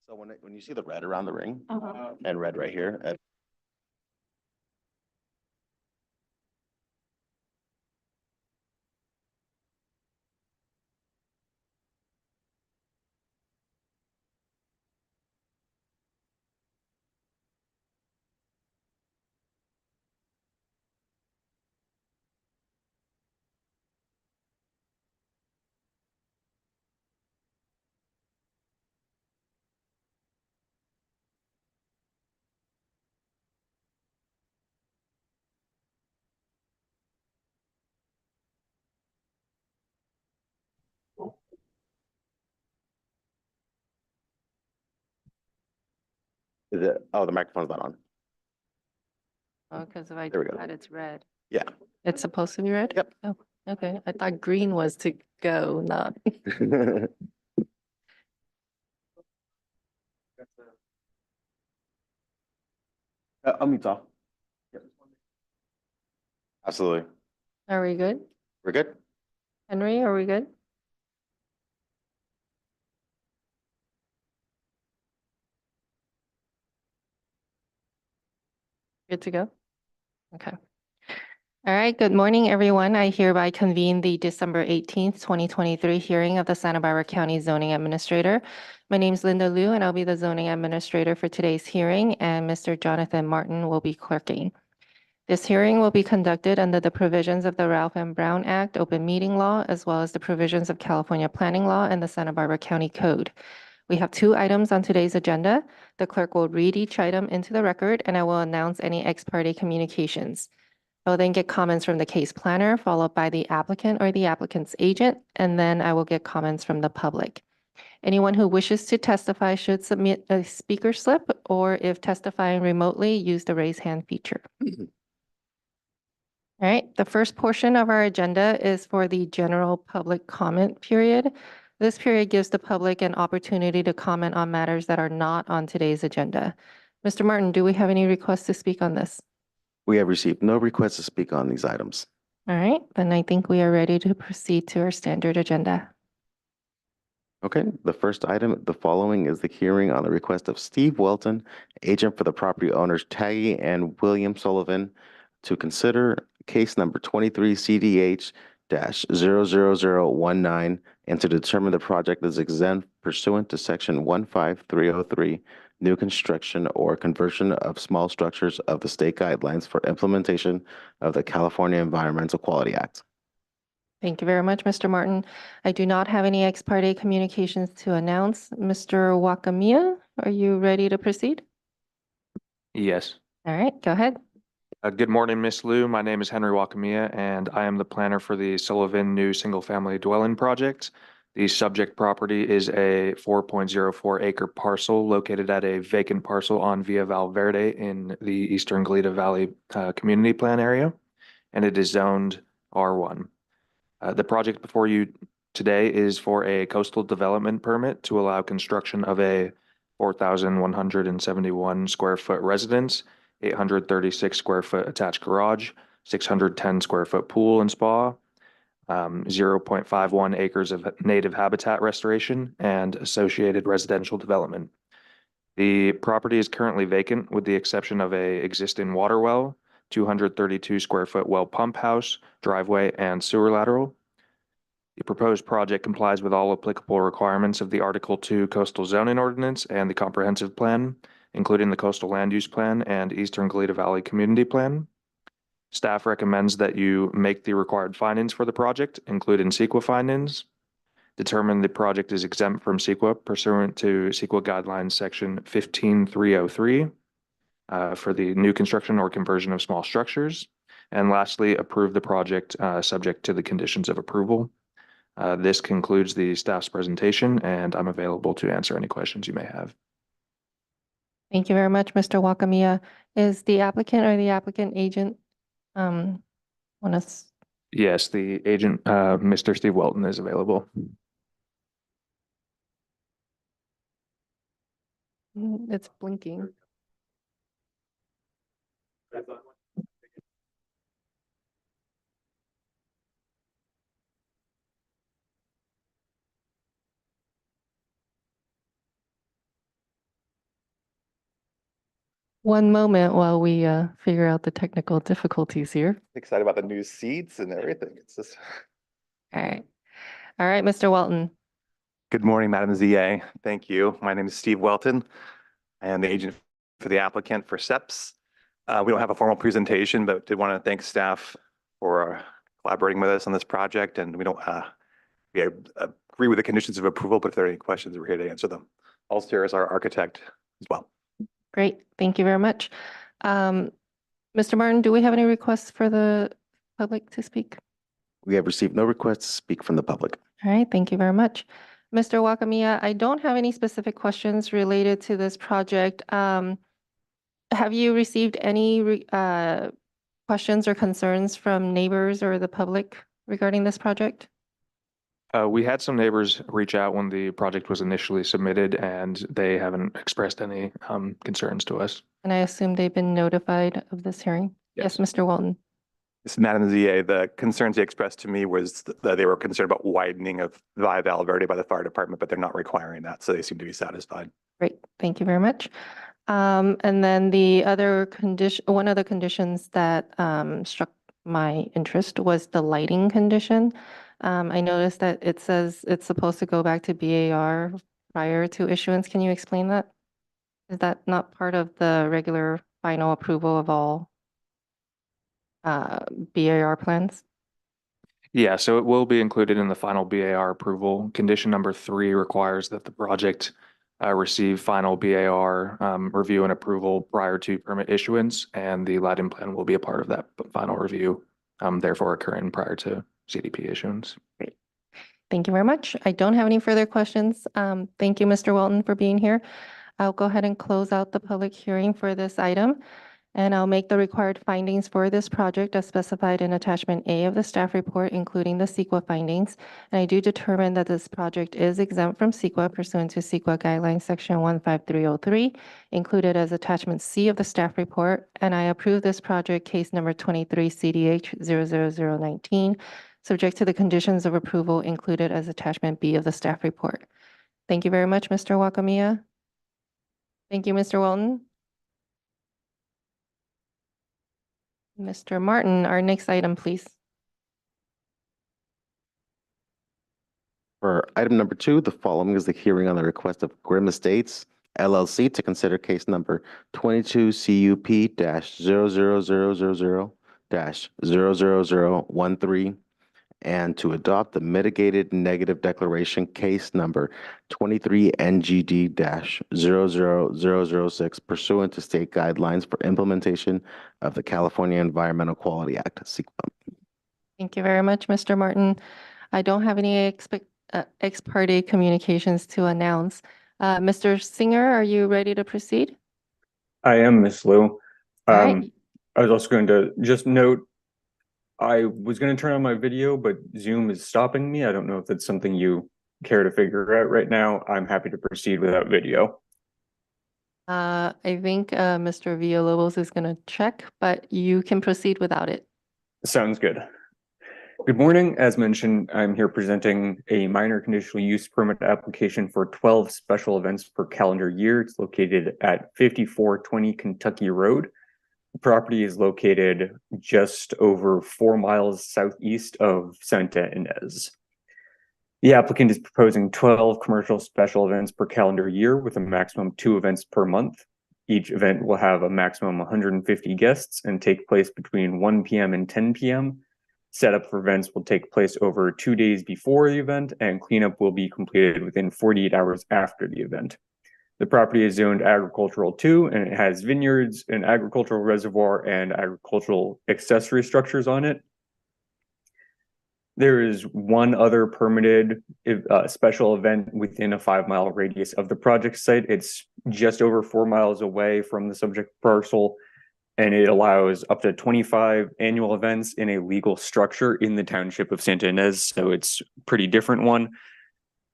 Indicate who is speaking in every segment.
Speaker 1: So when you see the red around the ring
Speaker 2: Uh-huh.
Speaker 1: and red right here, is it, oh, the microphone's not on.
Speaker 2: Oh, because if I
Speaker 1: There we
Speaker 2: do
Speaker 1: go.
Speaker 2: that, it's red.
Speaker 1: Yeah.
Speaker 2: It's supposed to be red?
Speaker 1: Yep.
Speaker 2: Oh, okay. I thought green was to go, not.
Speaker 1: Unmute's off. Yep. Absolutely.
Speaker 2: Are we good?
Speaker 1: We're good?
Speaker 2: Henry, are we good? Good to go? Okay. All right, good morning, everyone. I hereby convene the December 18th, 2023 hearing of the Santa Barbara County Zoning Administrator. My name is Linda Liu, and I'll be the zoning administrator for today's hearing, and Mr. Jonathan Martin will be clerking. This hearing will be conducted under the provisions of the Ralph M. Brown Act, Open Meeting Law, as well as the provisions of California Planning Law and the Santa Barbara County Code. We have 2 items on today's agenda. The clerk will read each item into the record, and I will announce any ex parte communications. I will then get comments from the case planner, followed by the applicant or the applicant's agent, and then I will get comments from the public. Anyone who wishes to testify should submit a speaker slip, or if testifying remotely, use the raise hand feature. All right, the first portion of our agenda is for the general public comment period. This period gives the public an opportunity to comment on matters that are not on today's agenda. Mr. Martin, do we have any requests to speak on this?
Speaker 1: We have received no requests to speak on these items.
Speaker 2: All right, then I think we are ready to proceed to our standard agenda.
Speaker 1: Okay, the first item, the following is the hearing on the request of Steve Welton, agent for the property owners Taggy and William Sullivan, to consider case number 23 CDH-00019 and to determine the project is exempt pursuant to section 15303, new construction or conversion of small structures of the state guidelines for implementation of the California Environmental Quality Act.
Speaker 2: Thank you very much, Mr. Martin. I do not have any ex parte communications to announce. Mr. Wakamiya, are you ready to proceed?
Speaker 3: Yes.
Speaker 2: All right, go ahead.
Speaker 3: Good morning, Ms. Liu. My name is Henry Wakamiya, and I am the planner for the Sullivan New Single Family Dwelling Project. The subject property is a 4.04 acre parcel located at a vacant parcel on Via Valverde in the Eastern Glida Valley Community Plan area, and it is zoned R1. The project before you today is for a coastal development permit to allow construction of a 4,171 square foot residence, 836 square foot attached garage, 610 square foot pool and spa, 0.51 acres of native habitat restoration, and associated residential development. The property is currently vacant with the exception of a existing water well, 232 square foot well pump house, driveway, and sewer lateral. The proposed project complies with all applicable requirements of the Article 2 Coastal Zoning Ordinance and the Comprehensive Plan, including the Coastal Land Use Plan and Eastern Glida Valley Community Plan. Staff recommends that you make the required findings for the project, including CEQA findings. Determine the project is exempt from CEQA pursuant to CEQA Guidelines Section 15303 for the new construction or conversion of small structures. And lastly, approve the project subject to the conditions of approval. This concludes the staff's presentation, and I'm available to answer any questions you may have.
Speaker 2: Thank you very much, Mr. Wakamiya. Is the applicant or the applicant agent want us?
Speaker 3: Yes, the agent, Mr. Steve Welton, is available.
Speaker 2: It's blinking. One moment while we figure out the technical difficulties here.
Speaker 4: Excited about the new seats and everything. It's just.
Speaker 2: All right. All right, Mr. Walton.
Speaker 4: Good morning, Madam ZA. Thank you. My name is Steve Welton. I am the agent for the applicant for SEPS. We don't have a formal presentation, but did want to thank staff for collaborating with us on this project. And we don't we agree with the conditions of approval, but if there are any questions, we're here to answer them. Alster is our architect as well.
Speaker 2: Great. Thank you very much. Mr. Martin, do we have any requests for the public to speak?
Speaker 1: We have received no requests to speak from the public.
Speaker 2: All right, thank you very much. Mr. Wakamiya, I don't have any specific questions related to this project. Have you received any questions or concerns from neighbors or the public regarding this project?
Speaker 3: We had some neighbors reach out when the project was initially submitted, and they haven't expressed any concerns to us.
Speaker 2: And I assume they've been notified of this hearing? Yes,
Speaker 3: Yes.
Speaker 2: Mr. Walton.
Speaker 4: This is Madam ZA. The concerns they expressed to me was that they were concerned about widening of Via Valverde by the fire department, but they're not requiring that. So they seem to be satisfied.
Speaker 2: Great, thank you very much. And then the other condition, one of the conditions that struck my interest was the lighting condition. I noticed that it says it's supposed to go back to BAR prior to issuance. Can you explain that? Is that not part of the regular final approval of all BAR plans?
Speaker 3: Yeah, so it will be included in the final BAR approval. Condition number 3 requires that the project receive final BAR review and approval prior to permit issuance, and the lighting plan will be a part of that final review, therefore occurring prior to CDP issuance.
Speaker 2: Great. Thank you very much. I don't have any further questions. Thank you, Mr. Walton, for being here. I'll go ahead and close out the public hearing for this item, and I'll make the required findings for this project as specified in attachment A of the staff report, including the CEQA findings. And I do determine that this project is exempt from CEQA pursuant to CEQA guidelines section 15303, included as attachment C of the staff report. And I approve this project case number 23 CDH 00019, subject to the conditions of approval included as attachment B of the staff report. Thank you very much, Mr. Wakamiya. Thank you, Mr. Walton. Mr. Martin, our next item, please.
Speaker 1: For item number 2, the following is the hearing on the request of Grimm Estates LLC to consider case number 22 CUP-00000-00013 and to adopt the mitigated negative declaration case number 23 NGD-00006 pursuant to state guidelines for implementation of the California Environmental Quality Act, CEQA.
Speaker 2: Thank you very much, Mr. Martin. I don't have any ex parte communications to announce. Mr. Singer, are you ready to proceed?
Speaker 5: I am, Miss Lou.
Speaker 2: All right.
Speaker 5: I was also going to just note, I was going to turn on my video, but Zoom is stopping me. I don't know if that's something you care to figure out right now. I'm happy to proceed without video.
Speaker 2: I think Mr. Villalobos is going to check, but you can proceed without it.
Speaker 5: Sounds good. Good morning. As mentioned, I'm here presenting a minor conditional use permit application for 12 special events per calendar year. It's located at 5420 Kentucky Road. The property is located just over 4 miles southeast of Santa Ynez. The applicant is proposing 12 commercial special events per calendar year with a maximum 2 events per month. Each event will have a maximum 150 guests and take place between 1 p.m. and 10 p.m. Setup for events will take place over 2 days before the event, and cleanup will be completed within 48 hours after the event. The property is zoned agricultural 2, and it has vineyards, an agricultural reservoir, and agricultural accessory structures on it. There is one other permitted special event within a 5-mile radius of the project site. It's just over 4 miles away from the subject parcel, and it allows up to 25 annual events in a legal structure in the township of Santa Ynez, so it's a pretty different one.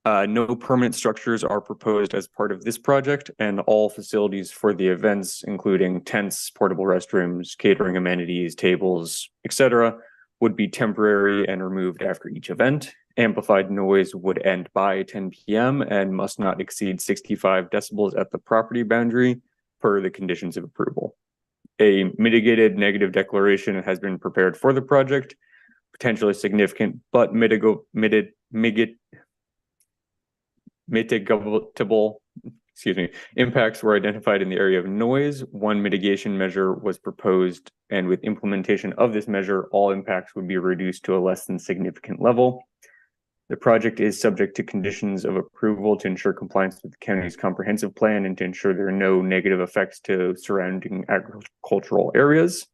Speaker 5: No permanent structures are proposed as part of this project, and all facilities for the events, including tents, portable restrooms, catering amenities, tables, etc., would be temporary and removed after each event. Amplified noise would end by 10 p.m. and must not exceed 65 decibels at the property boundary. per the conditions of approval. A mitigated negative declaration has been prepared for the project. Potentially significant but mitigable, impacts were identified in the area of noise. One mitigation measure was proposed, and with implementation of this measure, all impacts would be reduced to a less than significant level. The project is subject to conditions of approval to ensure compliance with the county's comprehensive plan and to ensure there are no negative effects to surrounding agricultural areas.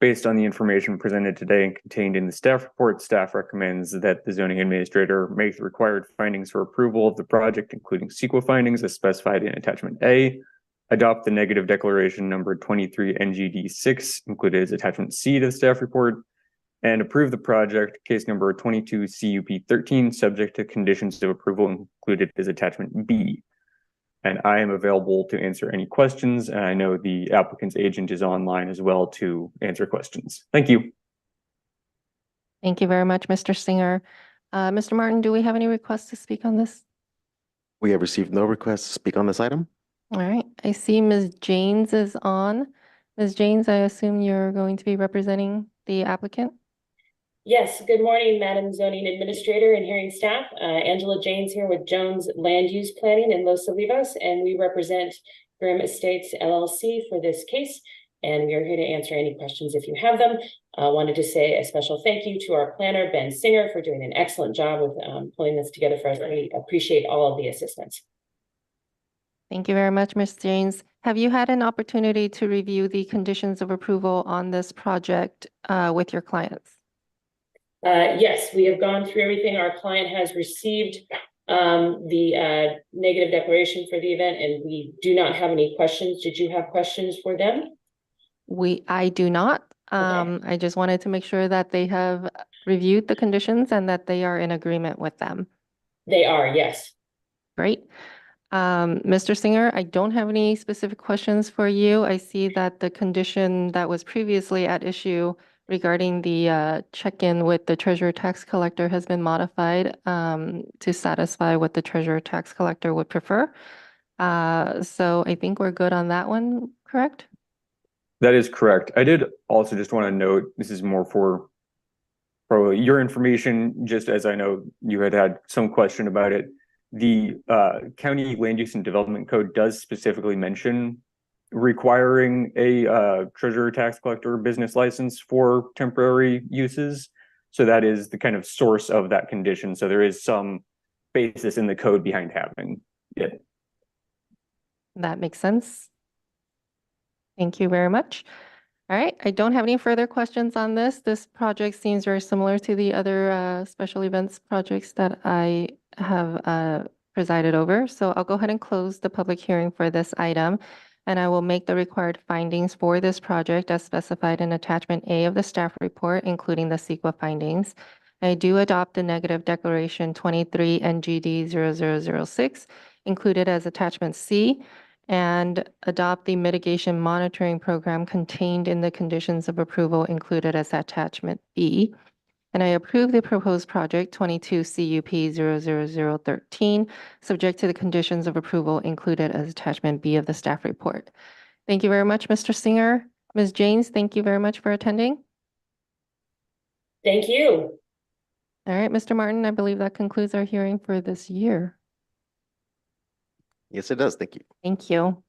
Speaker 5: Based on the information presented today and contained in the staff report, staff recommends that the zoning administrator make the required findings for approval of the project, including CEQA findings as specified in attachment A, adopt the negative declaration number 23 NGD 6 included as attachment C to the staff report, and approve the project case number 22 CUP 13 subject to conditions of approval included as attachment B. And I am available to answer any questions, and I know the applicant's agent is online as well to answer questions. Thank you.
Speaker 2: Thank you very much, Mr. Singer. Mr. Martin, do we have any requests to speak on this?
Speaker 1: We have received no requests to speak on this item.
Speaker 2: All right, I see Ms. Janes is on. Ms. Janes, I assume you're going to be representing the applicant?
Speaker 6: Yes, good morning, Madam Zoning Administrator and hearing staff. Angela Janes here with Jones Land Use Planning in Los Olivos, and we represent Grimm Estates LLC for this case. And we are here to answer any questions if you have them. I wanted to say a special thank you to our planner, Ben Singer, for doing an excellent job with pulling this together for us. We appreciate all of the assistance.
Speaker 2: Thank you very much, Ms. Janes. Have you had an opportunity to review the conditions of approval on this project with your clients?
Speaker 6: Yes, we have gone through everything. Our client has received the negative declaration for the event, and we do not have any questions. Did you have questions for them?
Speaker 2: I do not. I just wanted to make sure that they have reviewed the conditions and that they are in agreement with them.
Speaker 6: They are, yes.
Speaker 2: Great. Mr. Singer, I don't have any specific questions for you. I see that the condition that was previously at issue regarding the check-in with the treasurer tax collector has been modified to satisfy what the treasurer tax collector would prefer. So I think we're good on that one, correct?
Speaker 5: That is correct. I did also just want to note, this is more for probably your information, just as I know you had some question about it. The County Land Use and Development Code does specifically mention requiring a treasurer tax collector business license for temporary uses. So that is the kind of source of that condition. So there is some basis in the code behind having it.
Speaker 2: That makes sense. Thank you very much. All right, I don't have any further questions on this. This project seems very similar to the other special events projects that I have presided over. So I'll go ahead and close the public hearing for this item, and I will make the required findings for this project as specified in attachment A of the staff report, including the CEQA findings. I do adopt the negative declaration 23 NGD 0006 included as attachment C, and adopt the mitigation monitoring program contained in the conditions of approval included as attachment B. And I approve the proposed project 22 CUP 00013, subject to the conditions of approval included as attachment B of the staff report. Thank you very much, Mr. Singer. Ms. Janes, thank you very much for attending.
Speaker 6: Thank you.
Speaker 2: All right, Mr. Martin, I believe that concludes our hearing for this year.
Speaker 1: Yes, it does. Thank you.
Speaker 2: Thank you.